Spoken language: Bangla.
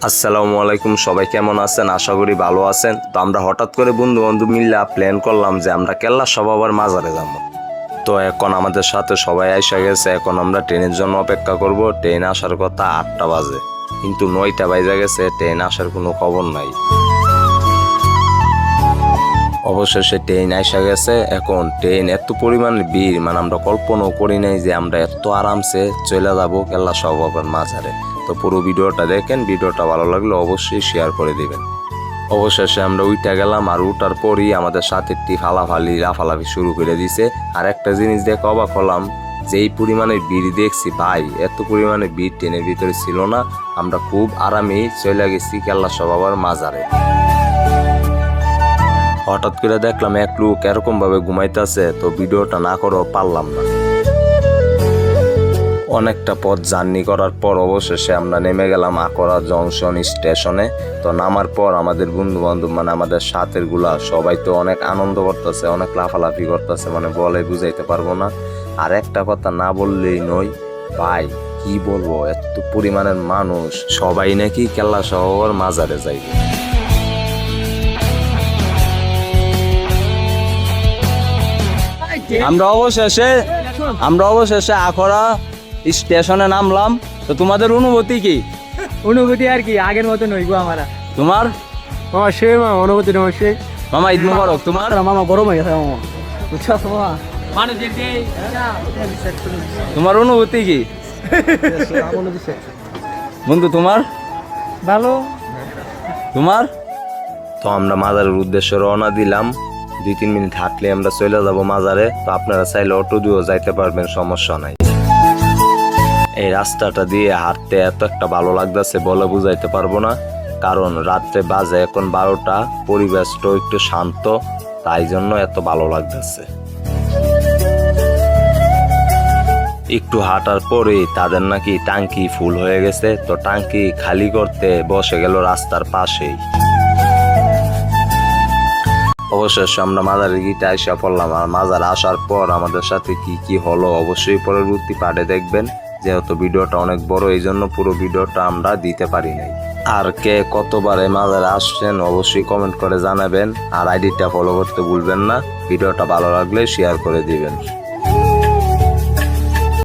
আসসালামু আলাইকুম, সবাই কেমন আছেন? আশা করি ভালো আছেন। তো আমরা হঠাৎ করে বন্ধু বান্ধব মিল্লা প্ল্যান করলাম যে আমরা কেল্লা সবাবার মাজারে যাব। তো এখন আমাদের সাথে সবাই আইসা গেছে। এখন আমরা ট্রেনের জন্য অপেক্ষা করব। ট্রেন আসার কথা 8টা বাজে, কিন্তু 9টা বাজে গেছে, ট্রেন আসার কোনো খবর নাই। অবশেষে ট্রেন আইসা গেছে। এখন ট্রেন এত পরিমাণে ভিড়, মানে আমরা কল্পনাও করি নাই যে আমরা এত আরামসে চলে যাব কেল্লা সবাবার মাজারে। তো পুরো ভিডিওটা দেখেন, ভিডিওটা ভালো লাগলে অবশ্যই শেয়ার করে দিবেন। অবশেষে আমরা উইটা গেলাম, আর উঠার পরই আমাদের সাথে লাফালাফি শুরু করে দিছে। আর একটা জিনিস দেখে অবাক হলাম, যে এই পরিমাণে ভিড় দেখছি ভাই, এত পরিমাণে ভিড় ট্রেনের ভিতরে ছিল না। আমরা খুব আরামেই চলে গেছি কেল্লা সবাবার মাজারে। হঠাৎ করে দেখলাম এক লোক এরকম ভাবে ঘুমাইতেছে, তো ভিডিওটা না করেও পারলাম না। অনেকটা পথ জার্নি করার পর অবশেষে আমরা নেমে গেলাম আকরা জংশন স্টেশনে। তো নামার পর আমাদের বন্ধু বান্ধব, মানে আমাদের সাথের গুলা সবাই তো অনেক আনন্দ করতেছে, অনেক লাফালাফি করতেছে, মানে বলে বুঝাইতে পারবো না। আর একটা কথা না বললেই নয় ভাই, কি বলবো, এত পরিমাণের মানুষ, সবাই নাকি কেল্লা সবাবার মাজারে যাইবে। আমরা অবশেষে আকরা স্টেশনে নামলাম। তো তোমাদের অনুভূতি কি? অনুভূতি আর কি আগের মতো নইগো আমার। তোমার অবশ্যই মা অনুভূতি অবশ্যই। মামা ঈদ মুবারক। তোমার মামা গরম হয়ে গেছে মামা, বুঝছো মামা? তোমার অনুভূতি কি বন্ধু? তোমার ভালো। তোমার তো আমরা মাজারের উদ্দেশ্যে রওনা দিলাম। 2-3 মিনিট হাঁটলে আমরা চলে যাব মাজারে। তো আপনারা চাইলে অটো দিয়েও যাইতে পারবেন, সমস্যা নাই। এই রাস্তাটা দিয়ে হাঁটতে এত একটা ভালো লাগতেছে, বলে বুঝাইতে পারবো না। কারণ রাত্রে বাজে এখন 12টা, পরিবেশটাও একটু শান্ত, তাই জন্য এত ভালো লাগতেছে। একটু হাঁটার পরেই তাদের নাকি টাঙ্কি ফুল হয়ে গেছে। তো টাঙ্কি খালি করতে বসে গেল রাস্তার পাশেই। অবশেষে আমরা মাজারের গিটা আইসা পড়লাম। আর মাজার আসার পর আমাদের সাথে কি কি হলো অবশ্যই পরবর্তী পার্টে দেখবেন। যেহেতু ভিডিওটা অনেক বড়, এই জন্য পুরো ভিডিওটা আমরা দিতে পারি নাই। আর কে কতবার এই মাজারে আসছেন অবশ্যই কমেন্ট করে জানাবেন। আর আইডিটা ফলো করতে ভুলবেন না। ভিডিওটা ভালো লাগলে শেয়ার করে দিবেন।